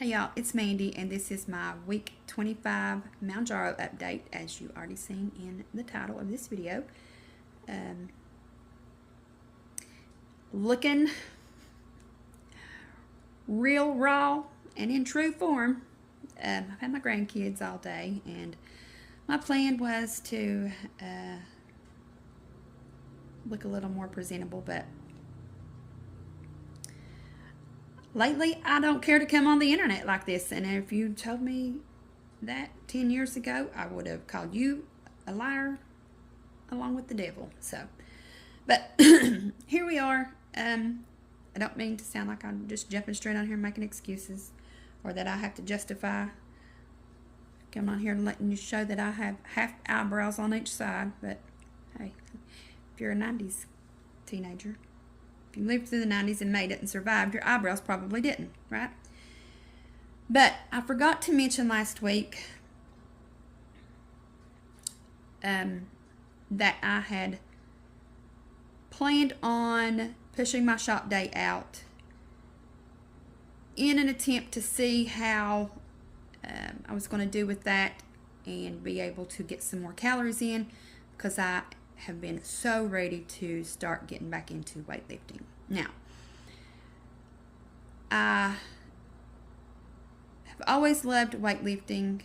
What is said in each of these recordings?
Hey y'all, it's Mandy, and this is my week 25 Mounjaro update, as you already seen in the title of this video. Looking real raw and in true form. I've had my grandkids all day, and my plan was to look a little more presentable, but lately, I don't care to come on the internet like this, and if you told me that 10 years ago, I would have called you a liar along with the devil. But here we are. I don't mean to sound like I'm just jumping straight on here making excuses, or that I have to justify coming on here and letting you show that I have half eyebrows on each side. But hey, if you're a 90s teenager, if you lived through the 90s and made it and survived, your eyebrows probably didn't, right? But I forgot to mention last week that I had planned on pushing my shop day out in an attempt to see how I was going to do with that and be able to get some more calories in, because I have been so ready to start getting back into weightlifting. Now, I have always loved weightlifting.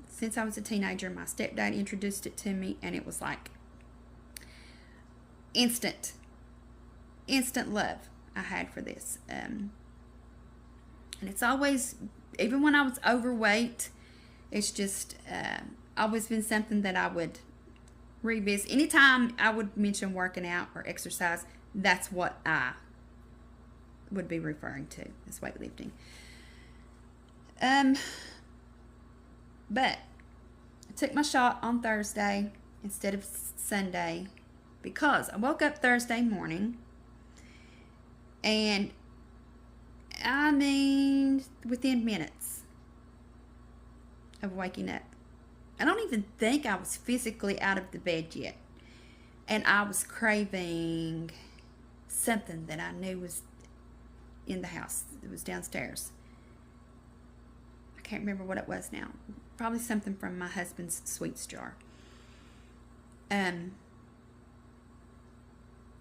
Since I was a teenager, my stepdad introduced it to me, and it was like instant love I had for this. And it's always, even when I was overweight, it's just always been something that I would revisit. Anytime I would mention working out or exercise, that's what I would be referring to as weightlifting. But I took my shot on Thursday instead of Sunday, because I woke up Thursday morning, and I mean within minutes of waking up, I don't even think I was physically out of the bed yet, and I was craving something that I knew was in the house. It was downstairs. I can't remember what it was now. Probably something from my husband's sweets jar. And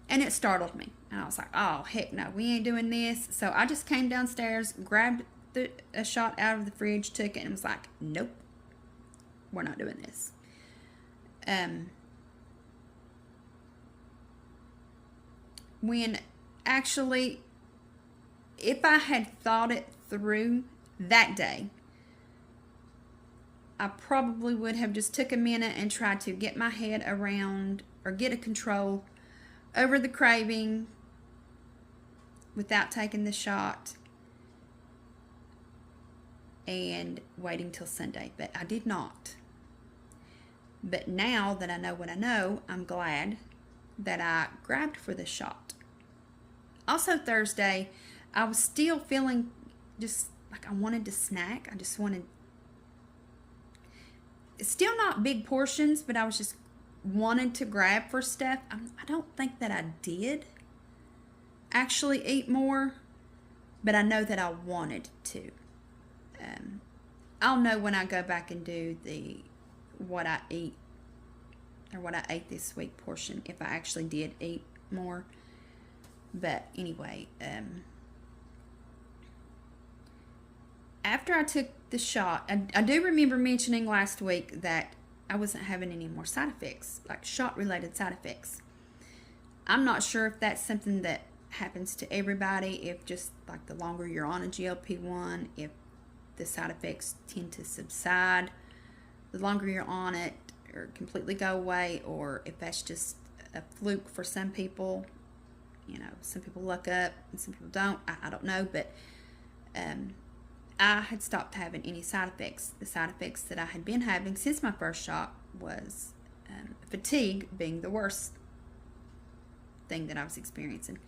it startled me. And I was like, oh, heck no, we ain't doing this. So I just came downstairs, grabbed a shot out of the fridge, took it, and was like, nope, we're not doing this. When actually, if I had thought it through that day, I probably would have just took a minute and tried to get my head around, or get a control over the craving without taking the shot, and waiting till Sunday. But I did not. But now that I know what I know, I'm glad that I grabbed for the shot. Also Thursday, I was still feeling just like I wanted to snack. I just wanted, still not big portions, but I was just wanted to grab for stuff. I don't think that I did actually eat more, but I know that I wanted to. I'll know when I go back and do the what I eat, or what I ate this week portion, if I actually did eat more. But anyway, after I took the shot, I do remember mentioning last week that I wasn't having any more side effects, like shot-related side effects. I'm not sure if that's something that happens to everybody, if just like the longer you're on a GLP-1, if the side effects tend to subside the longer you're on it, or completely go away, or if that's just a fluke for some people. You know, some people luck up and some people don't. I don't know, but I had stopped having any side effects. The side effects that I had been having since my first shot was fatigue being the worst thing that I was experiencing.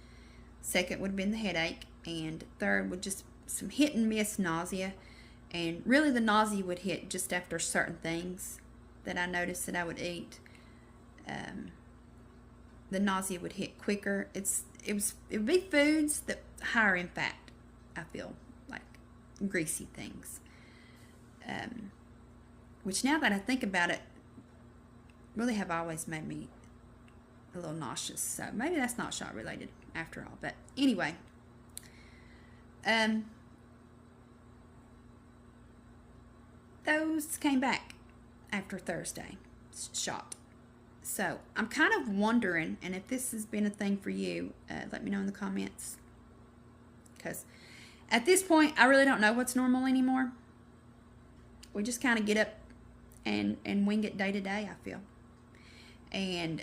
Second would have been the headache, and third would just some hit and miss nausea. And really the nausea would hit just after certain things that I noticed that I would eat. The nausea would hit quicker. It would be foods that higher in fat, I feel like. greasy things. Which now that I think about it, really have always made me a little nauseous. So maybe that's not shot related after all. But anyway, those came back after Thursday shot. So I'm kind of wondering, and if this has been a thing for you, let me know in the comments. Because at this point, I really don't know what's normal anymore. We just kind of get up and wing it day to day, I feel. And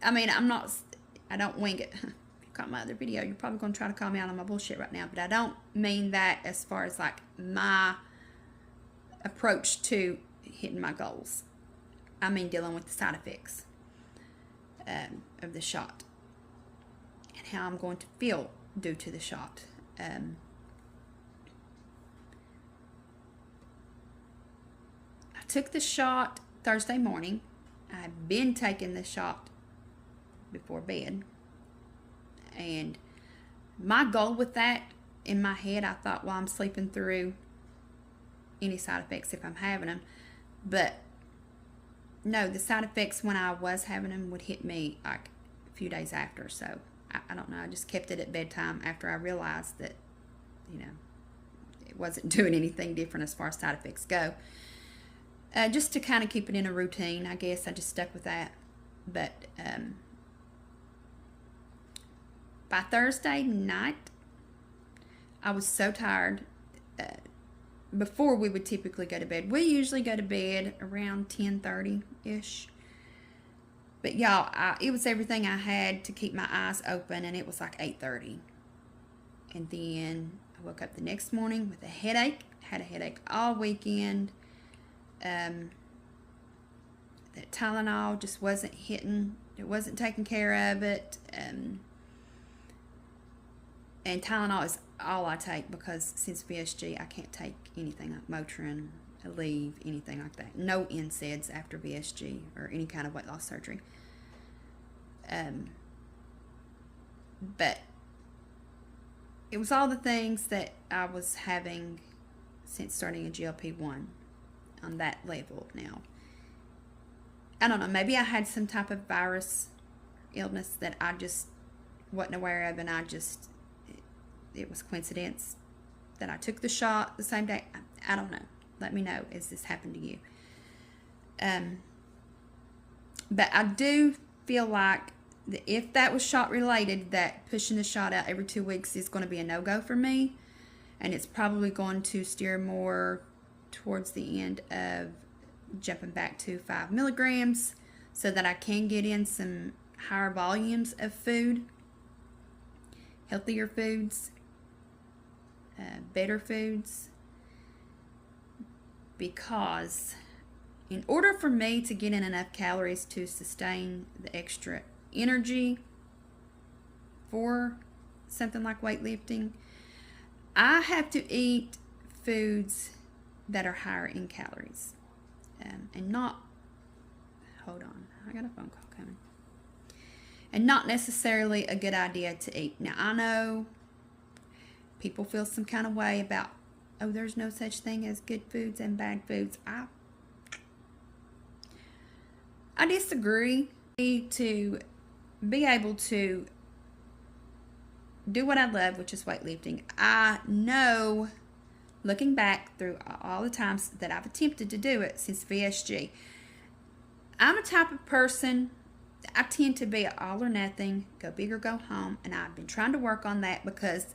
I mean, I don't wing it. If you caught my other video, you're probably going to try to call me out on my bullshit right now. But I don't mean that as far as like my approach to hitting my goals. I mean dealing with the side effects of the shot and how I'm going to feel due to the shot. I took the shot Thursday morning. I've been taking the shot before bed, and my goal with that, in my head, I thought, well, I'm sleeping through any side effects if I'm having them. But no, the side effects when I was having them would hit me like a few days after. So I don't know, I just kept it at bedtime after I realized that, you know, it wasn't doing anything different as far as side effects go. Just to kind of keep it in a routine, I guess. I just stuck with that. But by Thursday night, I was so tired. Before we would typically go to bed. We usually go to bed around 10:30-ish. But y'all, it was everything I had to keep my eyes open, and it was like 8:30. And then I woke up the next morning with a headache. Had a headache all weekend. That Tylenol just wasn't hitting. It wasn't taking care of it. And Tylenol is all I take, because since VSG, I can't take anything like Motrin, Aleve, anything like that. No NSAIDs after VSG or any kind of weight loss surgery. But it was all the things that I was having since starting a GLP-1 on that level now. I don't know, maybe I had some type of virus illness that I just wasn't aware of, and it was coincidence that I took the shot the same day. I don't know. Let me know, has this happened to you? But I do feel like that if that was shot related, that pushing the shot out every 2 weeks is going to be a no-go for me. And it's probably going to steer more towards the end of jumping back to 5 milligrams so that I can get in some higher volumes of food, healthier foods, better foods, because in order for me to get in enough calories to sustain the extra energy for something like weightlifting, I have to eat foods that are higher in calories, and not, hold on, I got a phone call coming, and not necessarily a good idea to eat. Now, I know people feel some kind of way about, oh, there's no such thing as good foods and bad foods. I disagree. To be able to do what I love, which is weightlifting, I know, looking back through all the times that I've attempted to do it since VSG, I'm a type of person, I tend to be all or nothing, go big or go home, and I've been trying to work on that, because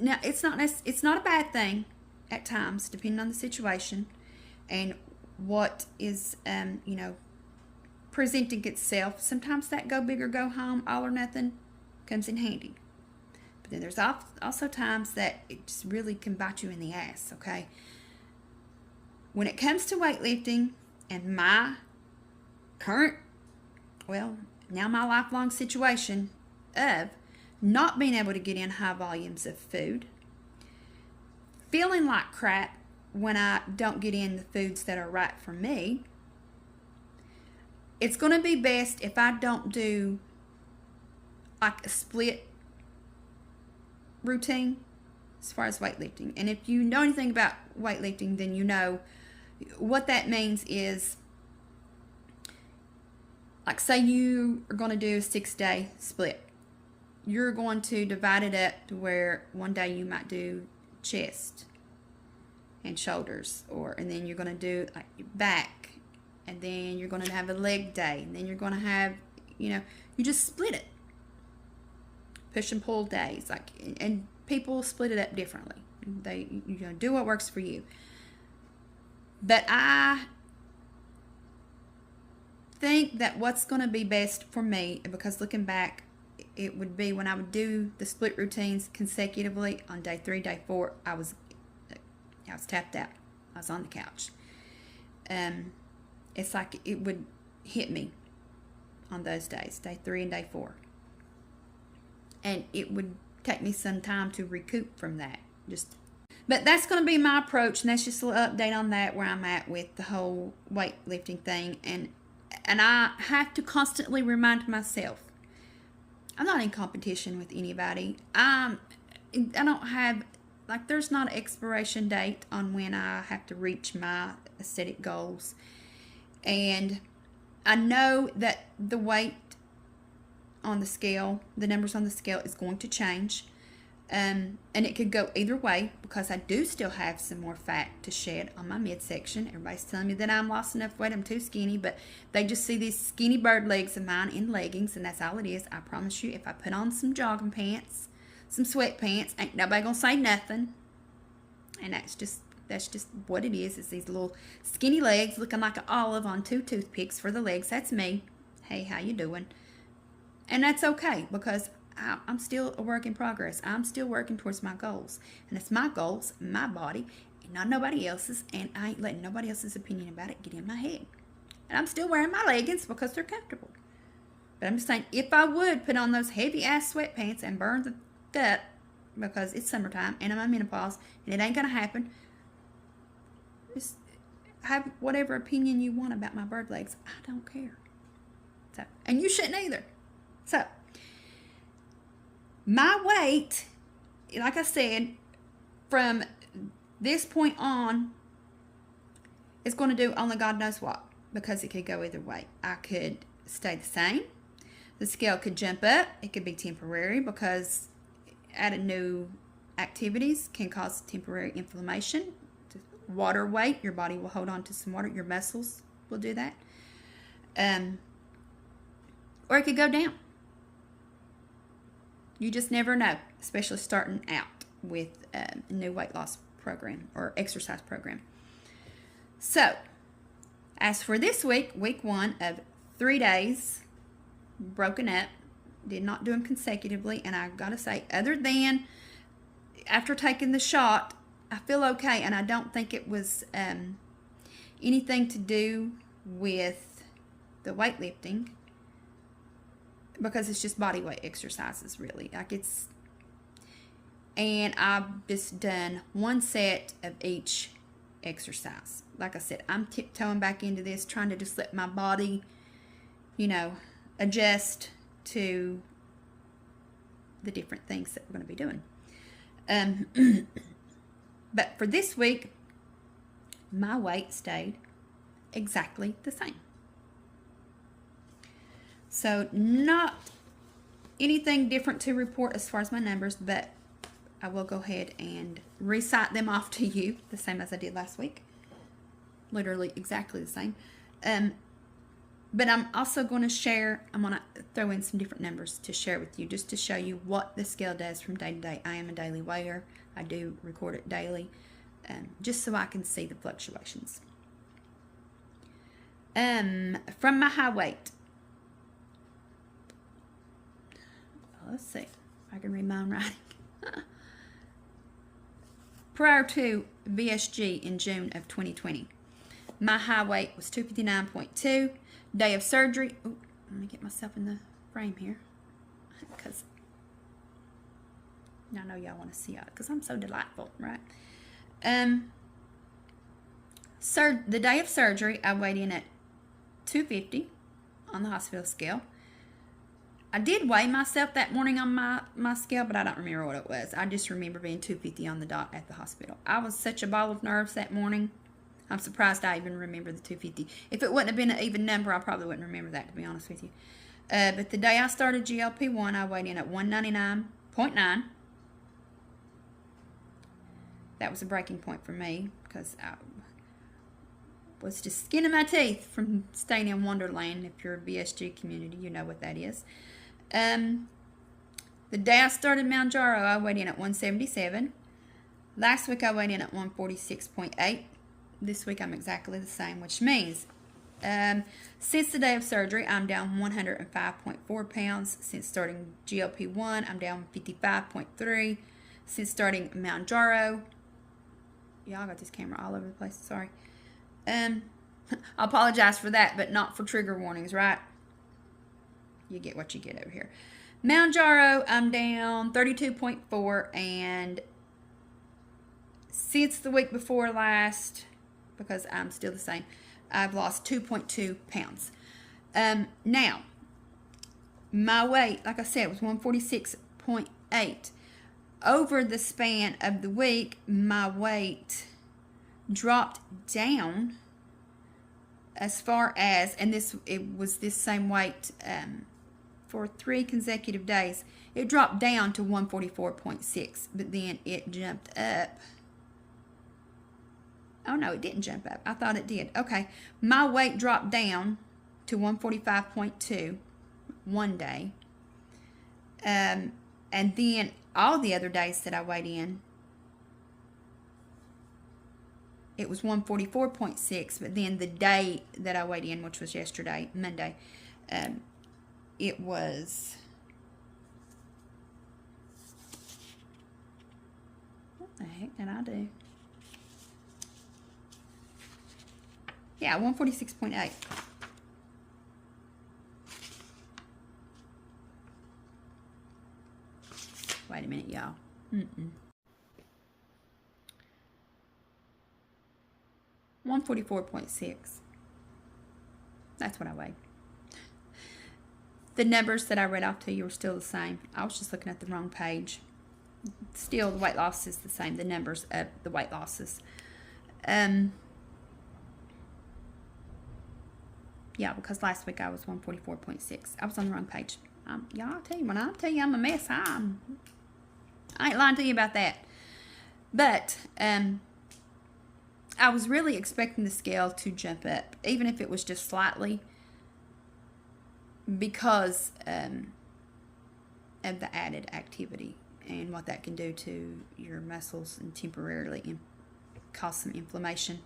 now it's not a bad thing at times, depending on the situation and what is presenting itself. Sometimes that go big or go home, all or nothing, comes in handy. But then there's also times that it just really can bite you in the ass, okay? When it comes to weightlifting and my current, well, now my lifelong situation of not being able to get in high volumes of food, feeling like crap when I don't get in the foods that are right for me, it's going to be best if I don't do like a split routine. as far as weightlifting. And if you know anything about weightlifting, then you know what that means is, like, say you are going to do a 6-day split. You're going to divide it up to where one day you might do chest and shoulders, and then you're going to do like your back, and then you're going to have a leg day, and then you're going to have, you just split it. Push and pull days, and people split it up differently. They, do what works for you. But I think that what's going to be best for me, because looking back, it would be when I would do the split routines consecutively on day 3, day 4, I was tapped out. I was on the couch. It's like it would hit me on those days, day 3 and day 4. And it would take me some time to recoup from that. But that's going to be my approach, and that's just a little update on that, where I'm at with the whole weightlifting thing. And I have to constantly remind myself, I'm not in competition with anybody. I don't have, there's not an expiration date on when I have to reach my aesthetic goals. And I know that the weight on the scale, the numbers on the scale, is going to change. And it could go either way, because I do still have some more fat to shed on my midsection. Everybody's telling me that I'm lost enough weight, I'm too skinny, but they just see these skinny bird legs of mine in leggings, and that's all it is. I promise you, if I put on some jogging pants, some sweatpants, ain't nobody gonna say nothing. And that's just what it is. It's these little skinny legs looking like an olive on 2 toothpicks for the legs. That's me. Hey, how you doing? And that's okay, because I'm still a work in progress. I'm still working towards my goals. And it's my goals, my body, and not nobody else's. And I ain't letting nobody else's opinion about it get in my head. And I'm still wearing my leggings because they're comfortable. But I'm just saying, if I would put on those heavy-ass sweatpants and burn the gut, because it's summertime and I'm in menopause, and it ain't going to happen, just have whatever opinion you want about my bird legs. I don't care. So, and you shouldn't either. So, my weight, like I said, from this point on, is going to do only God knows what, because it could go either way. I could stay the same. The scale could jump up. It could be temporary, because adding new activities can cause temporary inflammation. Water weight, your body will hold on to some water. Your muscles will do that. Or it could go down. You just never know, especially starting out with a new weight loss program or exercise program. So, as for this week, week 1 of 3 days, broken up, did not do them consecutively, and I gotta say, other than after taking the shot, I feel okay, and I don't think it was anything to do with the weightlifting, because it's just body weight exercises, really. And I've just done 1 set of each exercise. Like I said, I'm tiptoeing back into this, trying to just let my body, adjust to the different things that we're going to be doing. But for this week, my weight stayed exactly the same. So not anything different to report as far as my numbers, but I will go ahead and recite them off to you the same as I did last week. Literally exactly the same. But I'm also going to share, I'm going to throw in some different numbers to share with you, just to show you what the scale does from day to day. I am a daily weigher. I do record it daily, just so I can see the fluctuations. From my high weight, let's see if I can read my own writing. Prior to VSG in June of 2020, my high weight was 259.2. Day of surgery, let me get myself in the frame here, because I know y'all want to see it, because I'm so delightful, right? The day of surgery, I weighed in at 250 on the hospital scale. I did weigh myself that morning on my scale, but I don't remember what it was. I just remember being 250 on the dot at the hospital. I was such a ball of nerves that morning. I'm surprised I even remember the 250. If it wouldn't have been an even number, I probably wouldn't remember that, to be honest with you. But the day I started GLP-1, I weighed in at 199.9. That was a breaking point for me because I was just skinning my teeth from staying in Wonderland. If you're a VSG community, you know what that is. The day I started Mounjaro, I weighed in at 177. Last week I weighed in at 146.8. This week I'm exactly the same, which means since the day of surgery, I'm down 105.4 pounds. Since starting GLP-1, I'm down 55.3. Since starting Mounjaro, y'all got this camera all over the place, sorry. I apologize for that, but not for trigger warnings, right? You get what you get over here. Mounjaro, I'm down 32.4, and since the week before last, because I'm still the same, I've lost 2.2 pounds. Now, my weight, like I said, was 146.8. Over the span of the week, my weight dropped down as far as, and it was this same weight for 3 consecutive days. It dropped down to 144.6, but then it jumped up. Oh, no, it didn't jump up. I thought it did. Okay. My weight dropped down to 145.2 one day. And then all the other days that I weighed in, it was 144.6. But then the day that I weighed in, which was yesterday, Monday, it was... What the heck did I do? Yeah, 146.8. Wait a minute, y'all. 144.6. That's what I weighed. The numbers that I read off to you are still the same. I was just looking at the wrong page. Still, the weight loss is the same. The numbers of the weight losses. Yeah, because last week I was 144.6. I was on the wrong page. Y'all, I'll tell you, when I tell you I'm a mess, I ain't lying to you about that. But I was really expecting the scale to jump up, even if it was just slightly, because of the added activity and what that can do to your muscles and temporarily cause some inflammation.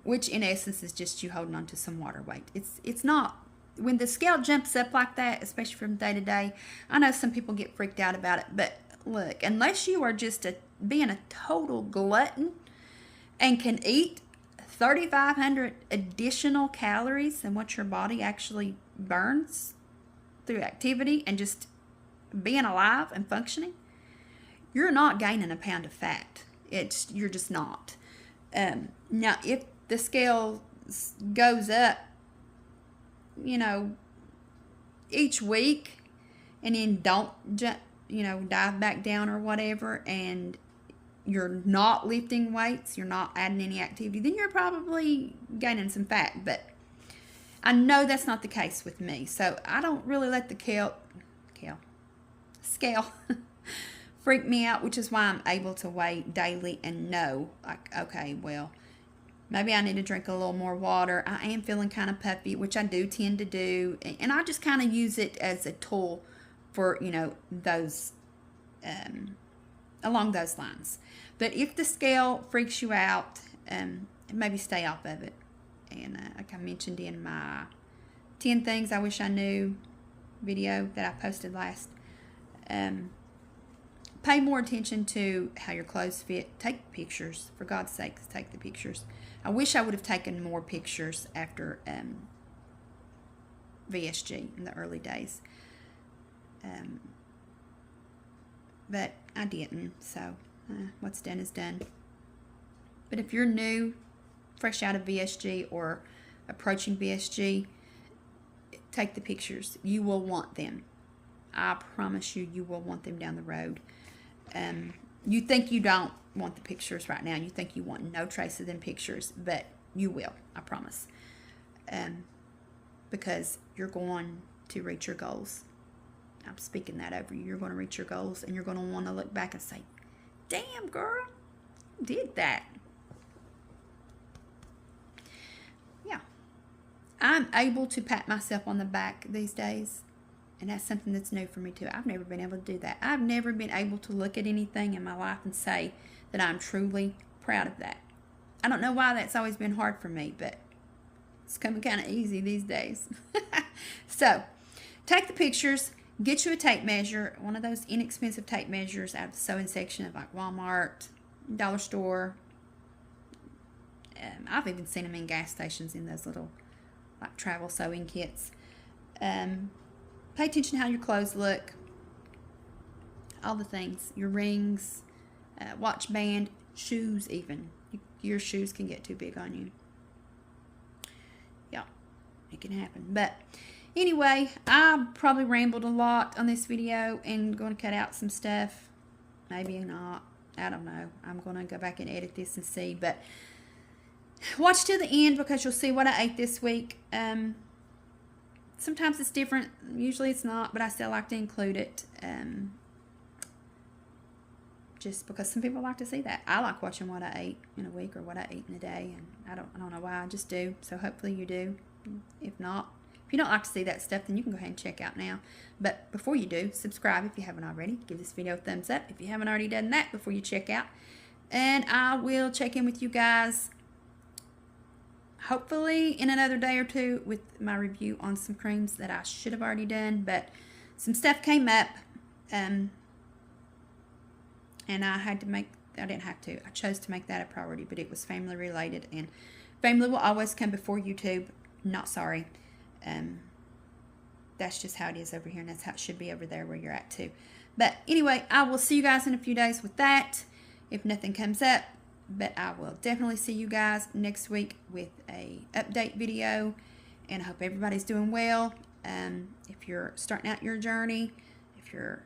Which in essence is just you holding on to some water weight. It's not, when the scale jumps up like that, especially from day to day, I know some people get freaked out about it, but look, unless you are just being a total glutton and can eat 3,500 additional calories than what your body actually burns through activity and just being alive and functioning, you're not gaining a pound of fat. You're just not. Now, if the scale goes up, each week, and then don't dive back down or whatever, and you're not lifting weights, you're not adding any activity, then you're probably gaining some fat. But I know that's not the case with me, so I don't really let the scale freak me out, which is why I'm able to weigh daily and know, like, okay, well, maybe I need to drink a little more water. I am feeling kind of puffy, which I do tend to do. And I just kind of use it as a tool for, those, along those lines. But if the scale freaks you out, maybe stay off of it. And like I mentioned in my 10 Things I Wish I Knew video that I posted last, pay more attention to how your clothes fit. Take pictures. For God's sake, take the pictures. I wish I would have taken more pictures after VSG in the early days. But I didn't, so what's done is done. But if you're new, fresh out of VSG or approaching VSG, take the pictures. You will want them. I promise you, you will want them down the road. You think you don't want the pictures right now. You think you want no trace of them pictures, but you will, I promise. Because you're going to reach your goals. I'm speaking that over you. You're going to reach your goals, and you're going to want to look back and say, damn, girl, you did that. Yeah. I'm able to pat myself on the back these days. And that's something that's new for me too. I've never been able to do that. I've never been able to look at anything in my life and say that I'm truly proud of that. I don't know why that's always been hard for me, but it's coming kind of easy these days. So, take the pictures. Get you a tape measure, one of those inexpensive tape measures out of the sewing section of like Walmart, dollar store. I've even seen them in gas stations in those little like travel sewing kits. Pay attention to how your clothes look. All the things. Your rings, watch band, shoes even. Your shoes can get too big on you. Yeah, it can happen. But anyway, I probably rambled a lot on this video and going to cut out some stuff. Maybe not. I don't know. I'm going to go back and edit this and see. But watch till the end because you'll see what I ate this week. Sometimes it's different. Usually it's not, but I still like to include it. Just because some people like to see that. I like watching what I ate in a week or what I ate in a day, and I don't know why. I just do. So hopefully you do. If not, if you don't like to see that stuff, then you can go ahead and check out now. But before you do, subscribe if you haven't already. Give this video a thumbs up if you haven't already done that before you check out. And I will check in with you guys hopefully in another day or two with my review on some creams that I should have already done, but some stuff came up, and I chose to make that a priority, but it was family related, and family will always come before YouTube. Not sorry. That's just how it is over here, and that's how it should be over there where you're at too. But anyway, I will see you guys in a few days with that, if nothing comes up. But I will definitely see you guys next week with a update video. And I hope everybody's doing well. If you're starting out your journey, if you're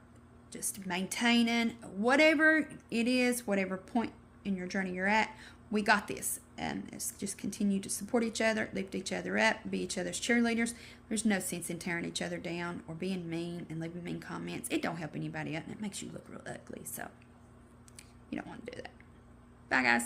just maintaining, whatever it is, whatever point in your journey you're at, we got this. Let's just continue to support each other, lift each other up, be each other's cheerleaders. There's no sense in tearing each other down or being mean and leaving mean comments. It don't help anybody out, and it makes you look real ugly. So you don't want to do that. Bye, guys.